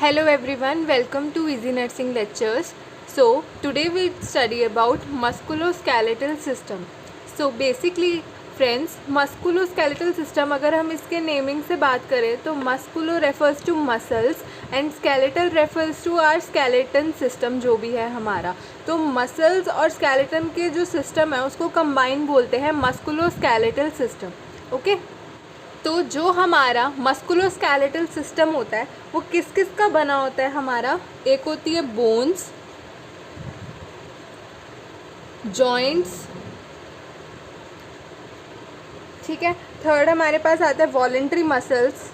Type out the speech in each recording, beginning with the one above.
Hello everyone, welcome to Easy Nursing Lectures. So today we study about musculoskeletal system. So basically friends, musculoskeletal system अगर हम इसके naming से बात करें तो musculo refers to muscles and skeletal refers to our skeleton system जो भी है हमारा. तो muscles और skeleton के जो system है उसको combine बोलते हैं musculoskeletal system. Okay? तो जो हमारा मस्कुलोस्केलेटल सिस्टम होता है वो किस किस का बना होता है हमारा. एक होती है बोन्स, जॉइंट्स, ठीक है. थर्ड हमारे पास आता है वॉलेंट्री मसल्स.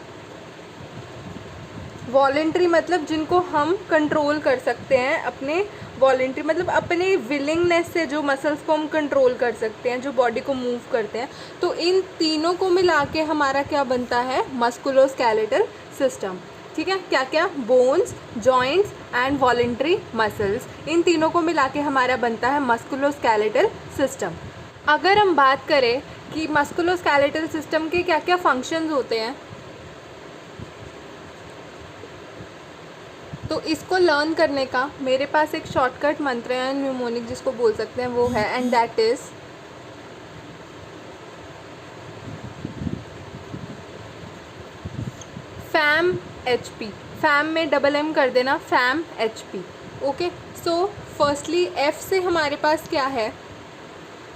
वॉलेंट्री मतलब जिनको हम कंट्रोल कर सकते हैं अपने, वॉलेंट्री मतलब अपने विलिंगनेस से जो मसल्स को हम कंट्रोल कर सकते हैं, जो बॉडी को मूव करते हैं. तो इन तीनों को मिला के हमारा क्या बनता है, मस्कुलोस्केलेटल सिस्टम. ठीक है, क्या क्या, bones, joints and voluntary muscles, इन तीनों को मिला के हमारा बनता है मस्कुलोस्केलेटल सिस्टम. अगर हम बात करें कि मस्कुलोस्केलेटल सिस्टम के क्या क्या फंक्शंस होते हैं तो इसको लर्न करने का मेरे पास एक शॉर्टकट मंत्र है, न्यूमोनिक जिसको बोल सकते हैं, वो है and that is fam HP. Fam में डबल M कर देना, fam HP. Okay. So firstly F से हमारे पास क्या है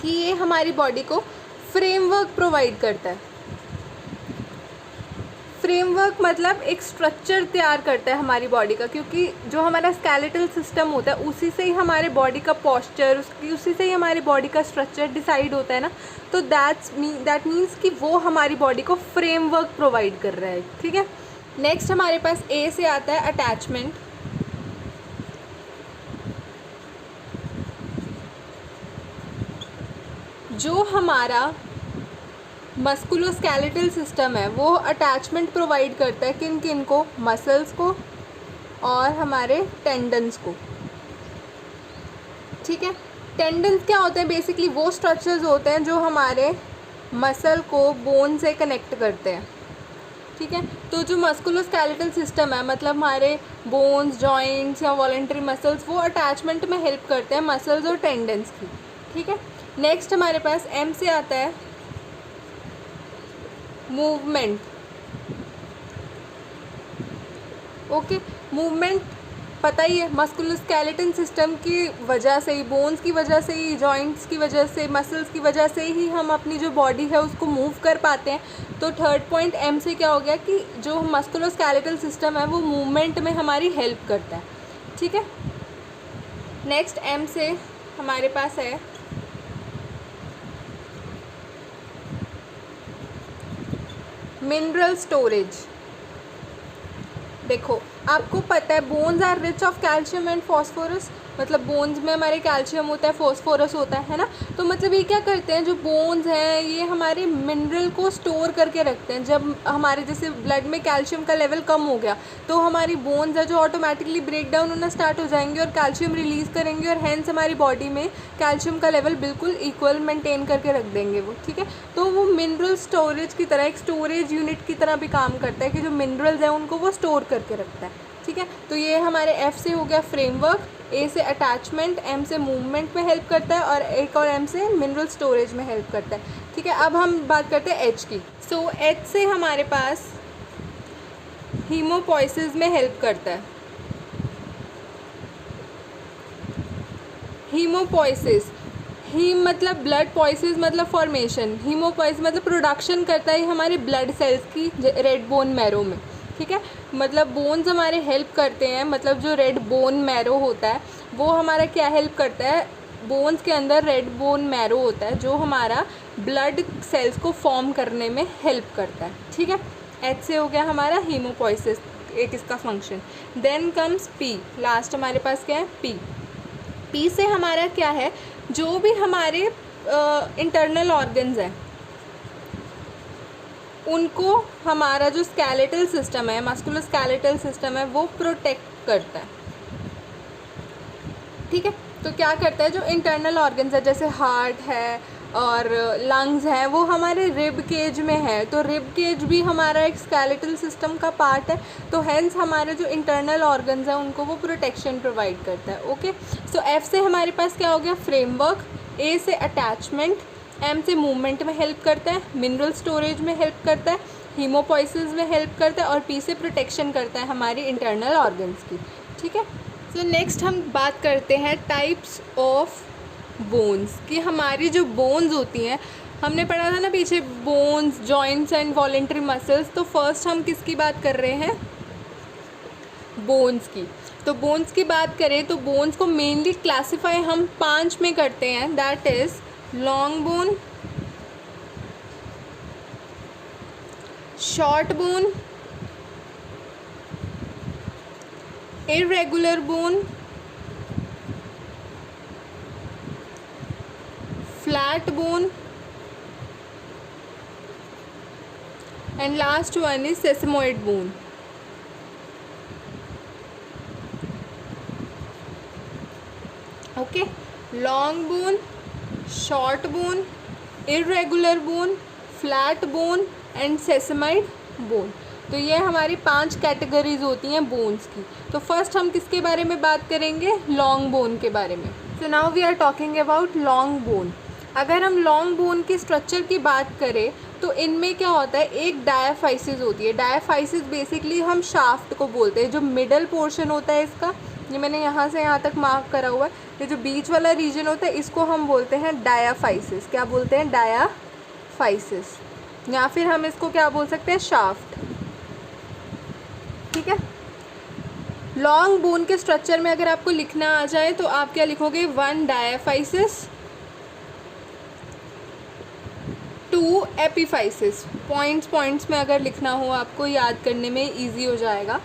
कि ये हमारी बॉडी को फ्रेमवर्क प्रोवाइड करता है. फ्रेमवर्क मतलब एक स्ट्रक्चर तैयार करता है हमारी बॉडी का, क्योंकि जो हमारा स्केलेटल सिस्टम होता है उसी से ही हमारे बॉडी का पोस्चर, उसी से ही हमारी बॉडी का स्ट्रक्चर डिसाइड होता है ना. तो दैट मीन्स कि वो हमारी बॉडी को फ्रेमवर्क प्रोवाइड कर रहा है. ठीक है. नेक्स्ट हमारे पास A से आता है अटैचमेंट. जो हमारा मस्कुलोस्केलेटल सिस्टम है वो अटैचमेंट प्रोवाइड करता है किन किन को, मसल्स को और हमारे टेंडन्स को. ठीक है. टेंडन्स क्या होते हैं, बेसिकली वो स्ट्रक्चर्स होते हैं जो हमारे मसल को बोन से कनेक्ट करते हैं. ठीक है. तो जो मस्कुलोस्केलेटल सिस्टम है मतलब हमारे बोन्स, जॉइंट्स या वॉलेंट्री मसल्स, वो अटैचमेंट में हेल्प करते हैं मसल्स और टेंडन्स की. ठीक है. नेक्स्ट हमारे पास M से आता है मूवमेंट. ओके. मूवमेंट पता ही है, मस्कुलोस्केलेटल सिस्टम की वजह से ही, बोन्स की वजह से ही, जॉइंट्स की वजह से, मसल्स की वजह से ही हम अपनी जो बॉडी है उसको मूव कर पाते हैं. तो थर्ड पॉइंट M से क्या हो गया कि जो मस्कुलोस्केलेटल सिस्टम है वो मूवमेंट में हमारी हेल्प करता है. ठीक है. नेक्स्ट M से हमारे पास है मिनरल स्टोरेज. देखो आपको पता है bones are rich of calcium and phosphorus, मतलब बोन्स में हमारे कैल्शियम होता है, फॉस्फोरस होता है ना. तो मतलब ये क्या करते हैं, जो बोन्स हैं ये हमारे मिनरल को स्टोर करके रखते हैं. जब हमारे जैसे ब्लड में कैल्शियम का लेवल कम हो गया तो हमारी बोन्स है जो ऑटोमेटिकली ब्रेक डाउन होना स्टार्ट हो जाएंगे और कैल्शियम रिलीज़ करेंगे और हैंस हमारी बॉडी में कैल्शियम का लेवल बिल्कुल इक्वल मेंटेन करके रख देंगे वो. ठीक है. तो वो मिनरल स्टोरेज की तरह, एक स्टोरेज यूनिट की तरह भी काम करता है कि जो मिनरल्स हैं उनको वो स्टोर करके रखता है. ठीक है. तो ये हमारे F से हो गया फ्रेमवर्क, A से अटैचमेंट, M से मूवमेंट में हेल्प करता है और एक और M से मिनरल स्टोरेज में हेल्प करता है. ठीक है. अब हम बात करते हैं H की. सो H से हमारे पास हीमोपोइसिस में हेल्प करता है. हीमोपोइसिस, हीम मतलब ब्लड, पॉइसिस मतलब फॉर्मेशन, हीमोपोइसिस मतलब प्रोडक्शन करता है हमारे ब्लड सेल्स की रेड बोन मैरो में. ठीक है. मतलब बोन्स हमारे हेल्प करते हैं, मतलब जो रेड बोन मैरो होता है वो हमारा क्या हेल्प करता है, बोन्स के अंदर रेड बोन मैरो होता है जो हमारा ब्लड सेल्स को फॉर्म करने में हेल्प करता है. ठीक है. H से हो गया हमारा हीमोपोइसिस, एक इसका function. Then comes P. Last हमारे पास क्या है, P. P से हमारा क्या है, जो भी हमारे इंटरनल ऑर्गन्स हैं उनको हमारा जो स्केलेटल सिस्टम है, मस्कुलोस्केलेटल सिस्टम है, वो प्रोटेक्ट करता है. ठीक है. तो क्या करता है, जो इंटरनल ऑर्गन्स है जैसे हार्ट है, और लंग्स हैं वो हमारे रिब केज में है। तो रिब केज भी हमारा एक स्केलेटल सिस्टम का पार्ट है, तो हेंस हमारे जो इंटरनल ऑर्गन्स हैं उनको वो प्रोटेक्शन प्रोवाइड करता है। ओके, सो एफ से हमारे पास क्या हो गया, फ्रेमवर्क। ए से अटैचमेंट, एम से मूवमेंट में हेल्प करता है, मिनरल स्टोरेज में हेल्प करता है, हीमोपोइसिस में हेल्प करता है, और पी से प्रोटेक्शन करता है हमारी इंटरनल ऑर्गन्स की। ठीक है, सो नेक्स्ट हम बात करते हैं टाइप्स ऑफ बोन्स, कि हमारी जो बोन्स होती हैं, हमने पढ़ा था ना पीछे bones, joints and voluntary muscles. तो फर्स्ट हम किसकी बात कर रहे हैं, बोन्स की। तो बोन्स की बात करें तो बोन्स को मेनली क्लासिफाई हम 5 में करते हैं, that is long bone, short bone, irregular bone, flat bone, and last one is sesamoid bone. Okay, long bone, short bone, irregular bone, flat bone and sesamoid bone. तो ये हमारी 5 categories होती हैं bones की। तो फर्स्ट हम किसके बारे में बात करेंगे, लॉन्ग बोन के बारे में। So now we are talking about long bone. अगर हम लॉन्ग बोन की स्ट्रक्चर की बात करें तो इनमें क्या होता है, एक डायाफाइसिस होती है। डायाफाइसिस बेसिकली हम शाफ्ट को बोलते हैं, जो मिडल पोर्शन होता है इसका, ये मैंने यहाँ से यहाँ तक मार्क करा हुआ है, ये जो बीच वाला रीजन होता है इसको हम बोलते हैं डायाफाइसिस। क्या बोलते हैं, डायाफाइसिस, या फिर हम इसको क्या बोल सकते हैं, शाफ्ट। ठीक है, लॉन्ग बोन के स्ट्रक्चर में अगर आपको लिखना आ जाए तो आप क्या लिखोगे, 1 डायाफाइसिस, 2 एपिफाइसिस। पॉइंट्स में अगर लिखना हो आपको याद करने में इजी हो जाएगा।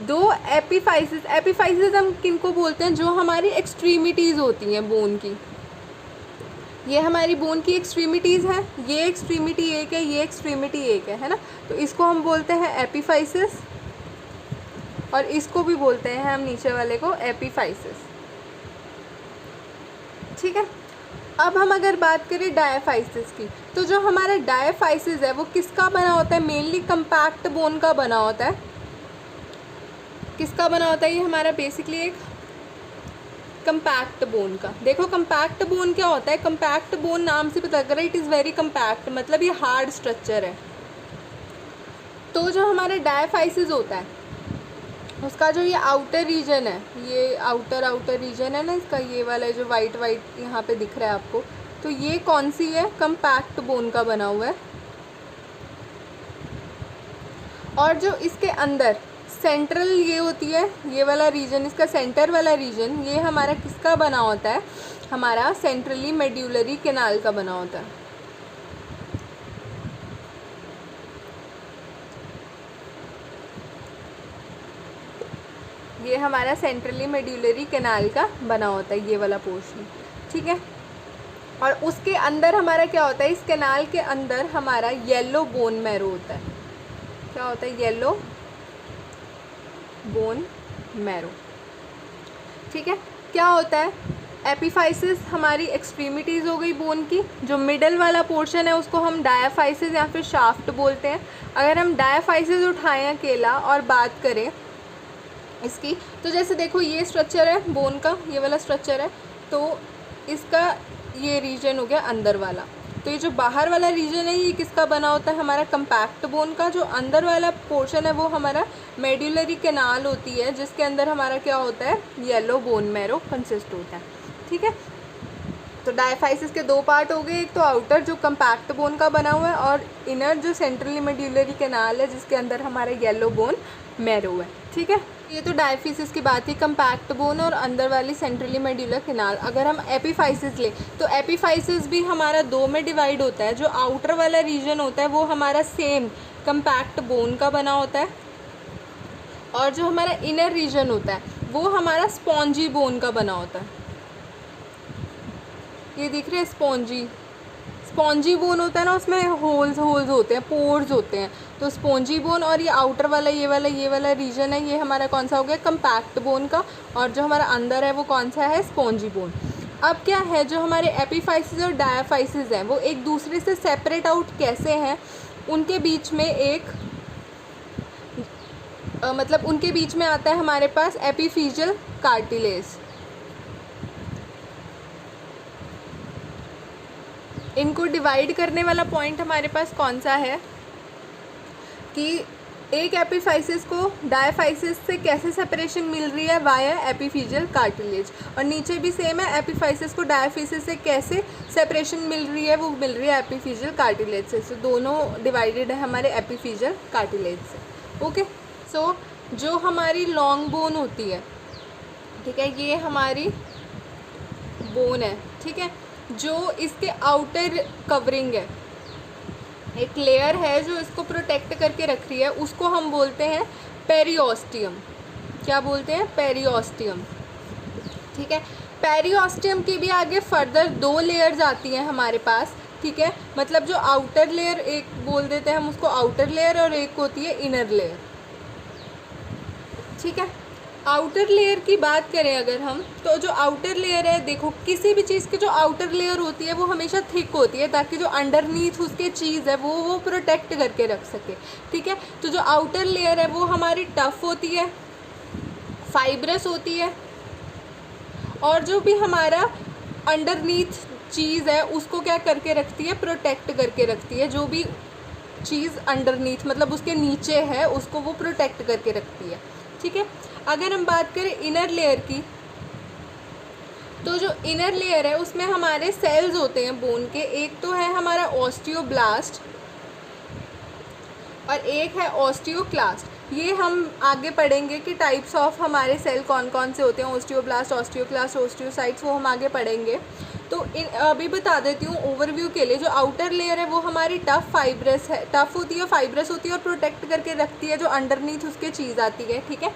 2 एपिफाइसिस। एपिफाइसिस हम किनको बोलते हैं, जो हमारी एक्सट्रीमिटीज़ होती हैं बोन की। ये हमारी बोन की एक्सट्रीमिटीज़ हैं, ये एक्सट्रीमिटी एक है, ये एक्सट्रीमिटी एक है ना। तो इसको हम बोलते हैं एपिफाइसिस, और इसको भी बोलते हैं हम नीचे वाले को एपिफाइसिस। ठीक है, अब हम अगर बात करें डायाफाइसिस की, तो जो हमारा डायाफाइसिस है वो किसका बना होता है, मेनली कंपैक्ट बोन का बना होता है। किसका बना होता है, ये हमारा बेसिकली एक कंपैक्ट बोन का। देखो कंपैक्ट बोन क्या होता है, कंपैक्ट बोन नाम से पता लग रहा है इट इज़ वेरी कंपैक्ट, मतलब ये हार्ड स्ट्रक्चर है। तो जो हमारा डायाफाइसिस होता है उसका जो ये आउटर रीजन है, ये आउटर रीजन है ना इसका, ये वाला जो वाइट यहाँ पे दिख रहा है आपको, तो ये कौन सी है, कंपैक्ट बोन का बना हुआ है। और जो इसके अंदर सेंट्रल ये होती है, ये वाला रीजन, इसका सेंटर वाला रीजन, ये हमारा किसका बना होता है, हमारा सेंट्रली मेड्यूलरी कैनाल का बना होता है। ये हमारा सेंट्रली मेड्यूलरी कैनाल का बना होता है, ये वाला पोर्शन। ठीक है, और उसके अंदर हमारा क्या होता है, इस कैनाल के अंदर हमारा येलो बोन मैरो होता है। क्या होता है, येलो बोन मैरो। ठीक है, क्या होता है, एपिफाइसिस हमारी एक्सट्रीमिटीज़ हो गई बोन की। जो मिडल वाला पोर्शन है उसको हम डायाफाइसिस या फिर शाफ्ट बोलते हैं। अगर हम डायाफाइसिस उठाएं अकेला और बात करें इसकी, तो जैसे देखो ये स्ट्रक्चर है बोन का, ये वाला स्ट्रक्चर है, तो इसका ये रीजन हो गया अंदर वाला। तो ये जो बाहर वाला रीजन है ये किसका बना होता है, हमारा कंपैक्ट बोन का। जो अंदर वाला पोर्शन है वो हमारा मेड्यूलरी कैनाल होती है, जिसके अंदर हमारा क्या होता है, येलो बोन मैरो कंसिस्ट होता है। ठीक है, तो डायाफाइसिस के 2 पार्ट हो गए, एक तो आउटर जो कंपैक्ट बोन का बना हुआ है, और इनर जो सेंट्रली मेड्यूलरी कैनाल है जिसके अंदर हमारा येलो बोन मैरो है। ठीक है, ये तो डायाफाइसिस की बात थी, कंपैक्ट बोन और अंदर वाली सेंट्रली मेड्यूलर कैनाल। अगर हम एपिफाइसिस ले तो एपिफाइसिस भी हमारा 2 में डिवाइड होता है। जो आउटर वाला रीजन होता है वो हमारा सेम कंपैक्ट बोन का बना होता है, और जो हमारा इनर रीजन होता है वो हमारा स्पॉन्जी बोन का बना होता है। ये दिख रहे हैं, स्पॉन्जी बोन होता है ना, उसमें होल्स होते हैं, पोर्स होते हैं। तो स्पॉन्जी बोन, और ये आउटर वाला ये वाला रीजन है, ये हमारा कौन सा हो गया, कंपैक्ट बोन का, और जो हमारा अंदर है वो कौन सा है, स्पॉन्जी बोन। अब क्या है, जो हमारे एपीफाइसिस और डायाफाइसिस हैं वो एक दूसरे से सेपरेट आउट कैसे हैं, उनके बीच में एक मतलब उनके बीच में आता है हमारे पास एपीफिजियल कार्टिलेज। इनको डिवाइड करने वाला पॉइंट हमारे पास कौन सा है कि एक एपीफाइसिस को डायाफाइसिस से कैसे सेपरेशन मिल रही है, वाया एपीफिजियल कार्टिलेज, और नीचे भी सेम है, एपीफाइसिस को डायाफाइसिस से कैसे सेपरेशन मिल रही है, वो मिल रही है एपीफिजियल कार्टिलेज से। सो दोनों डिवाइडेड है हमारे एपीफिजियल कार्टिलेज से। ओके, सो जो हमारी लॉन्ग बोन होती है, ठीक है, ये हमारी बोन है, ठीक है, जो इसके आउटर कवरिंग है, एक लेयर है जो इसको प्रोटेक्ट करके रख रही है, उसको हम बोलते हैं पेरिओस्टियम। क्या बोलते हैं? पेरिओस्टियम। ठीक है, पेरिओस्टियम की भी आगे फर्दर 2 लेयर्स आती हैं हमारे पास, ठीक है, मतलब जो आउटर लेयर एक बोल देते हैं हम उसको आउटर लेयर, और एक होती है इनर लेयर। ठीक है, आउटर लेयर की बात करें अगर हम, तो जो आउटर लेयर है, देखो किसी भी चीज़ की जो आउटर लेयर होती है वो हमेशा थिक होती है, ताकि जो अंडरनीथ उसके चीज़ है वो प्रोटेक्ट करके रख सके। ठीक है, तो जो आउटर लेयर है वो हमारी टफ होती है, फाइब्रस होती है, और जो भी हमारा अंडरनीथ चीज़ है उसको क्या करके रखती है? प्रोटेक्ट करके रखती है। जो भी चीज़ अंडरनीथ मतलब उसके नीचे है उसको वो प्रोटेक्ट करके रखती है। ठीक है, अगर हम बात करें इनर लेयर की, तो जो इनर लेयर है उसमें हमारे सेल्स होते हैं बोन के। एक तो है हमारा ऑस्टियोब्लास्ट और एक है ऑस्टियोक्लास्ट। ये हम आगे पढ़ेंगे कि टाइप्स ऑफ हमारे सेल कौन कौन से होते हैं, ऑस्टियोब्लास्ट, ऑस्टियोक्लास्ट, ऑस्टियोसाइट्स, वो हम आगे पढ़ेंगे। तो अभी बता देती हूँ ओवरव्यू के लिए। जो आउटर लेयर है वो हमारी टफ फाइब्रस है, टफ होती है, फाइब्रस होती है और प्रोटेक्ट करके रखती है जो अंडरनीथ उसके चीज़ आती है। ठीक है,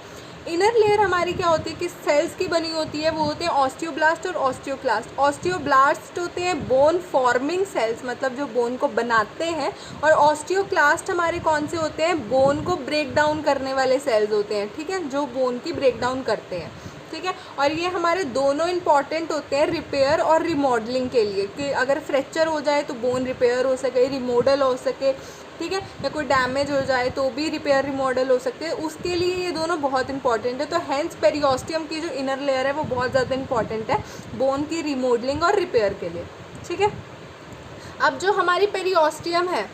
इनर लेयर हमारी क्या होती है कि सेल्स की बनी होती है, वो होते हैं ऑस्टियोब्लास्ट और ऑस्टियोक्लास्ट। ऑस्टियोब्लास्ट होते हैं बोन फॉर्मिंग सेल्स, मतलब जो बोन को बनाते हैं, और ऑस्टियोक्लास्ट हमारे कौन से होते हैं? बोन को ब्रेक डाउन करने वाले सेल्स होते हैं। ठीक है, जो बोन की ब्रेक डाउन करते हैं। ठीक है, और ये हमारे दोनों इंपॉर्टेंट होते हैं रिपेयर और रिमॉडलिंग के लिए, कि अगर फ्रैक्चर हो जाए तो बोन रिपेयर हो सके, रिमॉडल हो सके। ठीक है, या कोई डैमेज हो जाए तो भी रिपेयर रिमॉडल हो सकते हैं, उसके लिए ये दोनों बहुत इंपॉर्टेंट है। तो हैंस पेरिओस्टियम की जो इनर लेयर है वो बहुत ज़्यादा इंपॉर्टेंट है बोन की रिमॉडलिंग और रिपेयर के लिए। ठीक है, अब जो हमारी पेरिओस्टियम है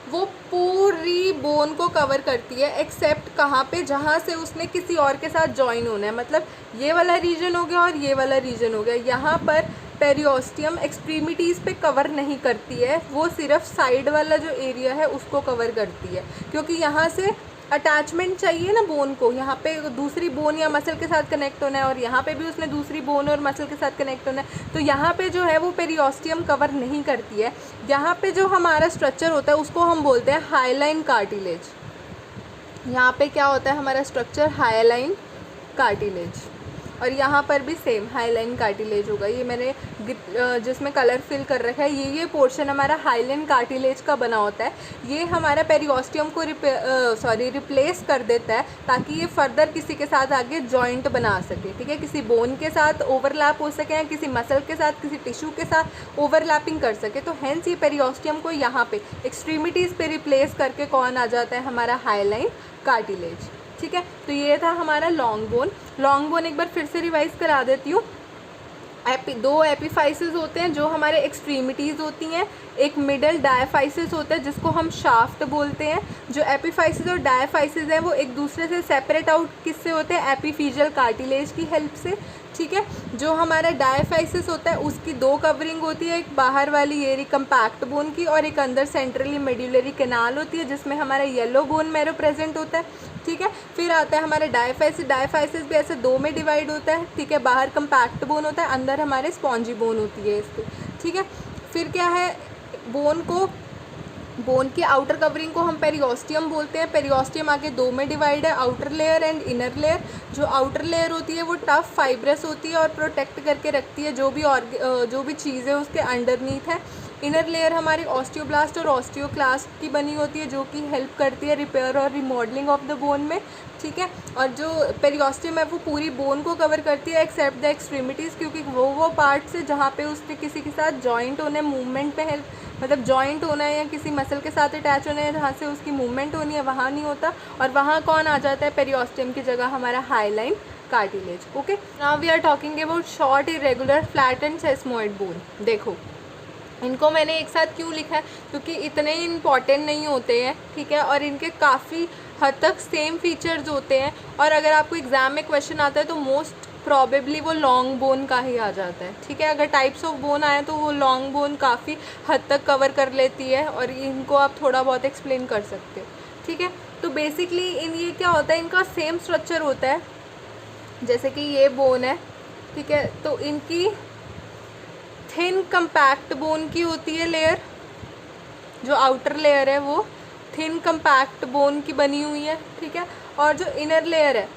वो पूरी बोन को कवर करती है, एक्सेप्ट कहाँ पे? जहाँ से उसने किसी और के साथ ज्वाइन होना है, मतलब ये वाला रीजन हो गया और ये वाला रीजन हो गया। यहाँ पर पेरिओस्टियम एक्सट्रीमिटीज़ पे कवर नहीं करती है, वो सिर्फ साइड वाला जो एरिया है उसको कवर करती है, क्योंकि यहाँ से अटैचमेंट चाहिए ना बोन को, यहाँ पे दूसरी बोन या मसल के साथ कनेक्ट होना है, और यहाँ पे भी उसने दूसरी बोन और मसल के साथ कनेक्ट होना है। तो यहाँ पे जो है वो पेरिओस्टियम कवर नहीं करती है। यहाँ पे जो हमारा स्ट्रक्चर होता है उसको हम बोलते हैं हाइलाइन कार्टिलेज। यहाँ पे क्या होता है हमारा स्ट्रक्चर? Highline cartilage. और यहाँ पर भी सेम हाइलाइन कार्टिलेज होगा। ये मैंने जिसमें कलर फिल कर रखा है, ये पोर्शन हमारा हाइलाइन कार्टिलेज का बना होता है। ये हमारा पेरिओस्टियम को रिप्लेस कर देता है, ताकि ये फर्दर किसी के साथ आगे जॉइंट बना सके। ठीक है, किसी बोन के साथ ओवरलैप हो सके, या किसी मसल के साथ, किसी टिश्यू के साथ ओवरलैपिंग कर सके। तो हैंस ये पेरिओस्टियम को यहाँ पे एक्सट्रीमिटीज़ पे रिप्लेस करके कौन आ जाता है? हमारा हाइलाइन कार्टिलेज। ठीक है, तो ये था हमारा लॉन्ग बोन। लॉन्ग बोन एक बार फिर से रिवाइज करा देती हूँ। दो एपीफाइसिस होते हैं जो हमारे एक्सट्रीमिटीज़ होती हैं, एक मिडल डायाफाइसिस होता है जिसको हम शाफ्ट बोलते हैं। जो एपीफाइसिस और डायाफाइसिस हैं वो एक दूसरे से सेपरेट आउट किससे होते हैं? एपीफिजियल कार्टिलेज की हेल्प से। ठीक है, जो हमारा डायाफाइसिस होता है उसकी 2 कवरिंग होती है, एक बाहर वाली ये कंपैक्ट बोन की, और एक अंदर सेंट्रली मेड्यूलरी कैनाल होती है जिसमें हमारा येलो बोन मैरो प्रेजेंट होता है। ठीक है, फिर आता है हमारे डायाफाइसिस। डायाफाइसिस भी ऐसे 2 में डिवाइड होता है। ठीक है, बाहर कंपैक्ट बोन होता है, अंदर हमारे स्पॉन्जी बोन होती है इसकी। ठीक है, फिर क्या है? बोन की आउटर कवरिंग को हम पेरिओस्टियम बोलते हैं। पेरिओस्टियम आगे 2 में डिवाइड है, outer layer and inner layer. जो आउटर लेयर होती है वो टफ फाइब्रस होती है और प्रोटेक्ट करके रखती है जो भी चीज़ें उसके अंडरनीथ है। इनर लेयर हमारी ऑस्टियोब्लास्ट और ऑस्टियोक्लास्ट की बनी होती है, जो कि हेल्प करती है रिपेयर और रिमॉडलिंग ऑफ द बोन में, ठीक है। और जो पेरियोस्टियम है वो पूरी बोन को कवर करती है एक्सेप्ट द एक्सट्रीमिटीज़, क्योंकि वो पार्ट्स है जहाँ पे उसने किसी के साथ जॉइंट होने, मूवमेंट पे हेल्प, मतलब जॉइंट होना है या किसी मसल के साथ अटैच होना है जहाँ से उसकी मूवमेंट होनी है, वहाँ नहीं होता। और वहाँ कौन आ जाता है पेरियोस्टियम की जगह? हमारा hyaline cartilage. Okay, now we are talking about short irregular flat and sesamoid bone. देखो इनको मैंने एक साथ क्यों लिखा है, क्योंकि इतने इंपॉर्टेंट नहीं होते हैं, ठीक है, और इनके काफ़ी हद तक सेम फीचर्स होते हैं। और अगर आपको एग्ज़ाम में क्वेश्चन आता है तो मोस्ट प्रॉबेबली वो लॉन्ग बोन का ही आ जाता है, ठीक है। अगर टाइप्स ऑफ बोन आए तो वो लॉन्ग बोन काफ़ी हद तक कवर कर लेती है और इनको आप थोड़ा बहुत एक्सप्लेन कर सकते हो, ठीक है। तो बेसिकली ये क्या होता है, इनका सेम स्ट्रक्चर होता है। जैसे कि ये बोन है, ठीक है, तो इनकी थिन कंपैक्ट बोन की होती है लेयर, जो आउटर लेयर है वो थिन कंपैक्ट बोन की बनी हुई है, ठीक है। और जो इनर लेयर है,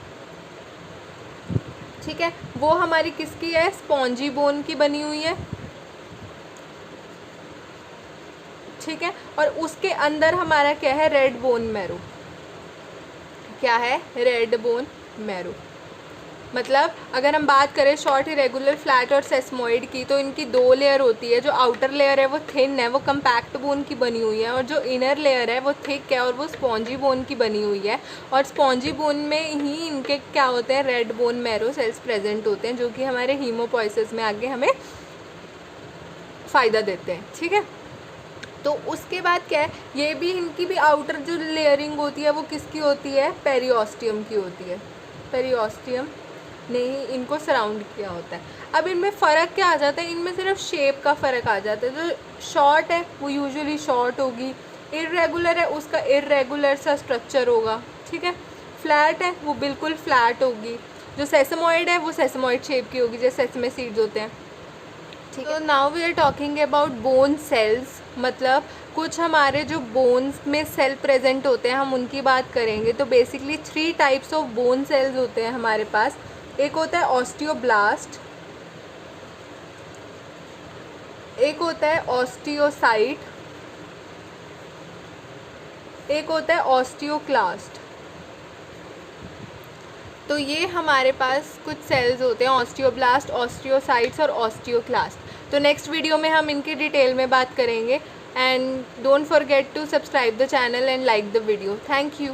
ठीक है, वो हमारी किसकी है? स्पॉन्जी बोन की बनी हुई है, ठीक है। और उसके अंदर हमारा क्या है? Red bone marrow. क्या है? Red bone marrow. मतलब अगर हम बात करें शॉर्ट इरेगुलर फ्लैट और सेस्मोइड की, तो इनकी दो लेयर होती है। जो आउटर लेयर है वो थिन है, वो कंपैक्ट बोन की बनी हुई है, और जो इनर लेयर है वो थिक है और वो स्पॉन्जी बोन की बनी हुई है। और स्पॉन्जी बोन में ही इनके क्या होते हैं? Red bone marrow cells present होते हैं, जो कि हमारे हीमोपोइसिस में आगे हमें फ़ायदा देते हैं, ठीक है। तो उसके बाद क्या है, ये भी इनकी भी आउटर जो लेयरिंग होती है वो किसकी होती है? पेरियोस्टियम की होती है। पेरियोस्टियम ने ही इनको सराउंड किया होता है। अब इनमें फ़र्क क्या आ जाता है? इनमें सिर्फ शेप का फ़र्क आ जाता है। जो शॉर्ट है वो यूजुअली शॉर्ट होगी, इर्रेगुलर है उसका इर्रेगुलर सा स्ट्रक्चर होगा, ठीक है। फ्लैट है वो बिल्कुल फ्लैट होगी। जो सेसमोइड है वो सेसमोइड शेप की होगी, जैसे सेसमे सीड्स होते हैं, ठीक है। तो now we are talking about bone cells, मतलब कुछ हमारे जो बोन्स में सेल प्रेजेंट होते हैं हम उनकी बात करेंगे। तो basically 3 types of bone cells होते हैं हमारे पास। एक होता है ऑस्टियोब्लास्ट, एक होता है ऑस्टियोसाइट, एक होता है ऑस्टियोक्लास्ट। तो ये हमारे पास कुछ सेल्स होते हैं, ऑस्टियोब्लास्ट, ऑस्टियोसाइट्स और ऑस्टियोक्लास्ट। तो नेक्स्ट वीडियो में हम इनकी डिटेल में बात करेंगे। And don't forget to subscribe the channel and like the video. Thank you.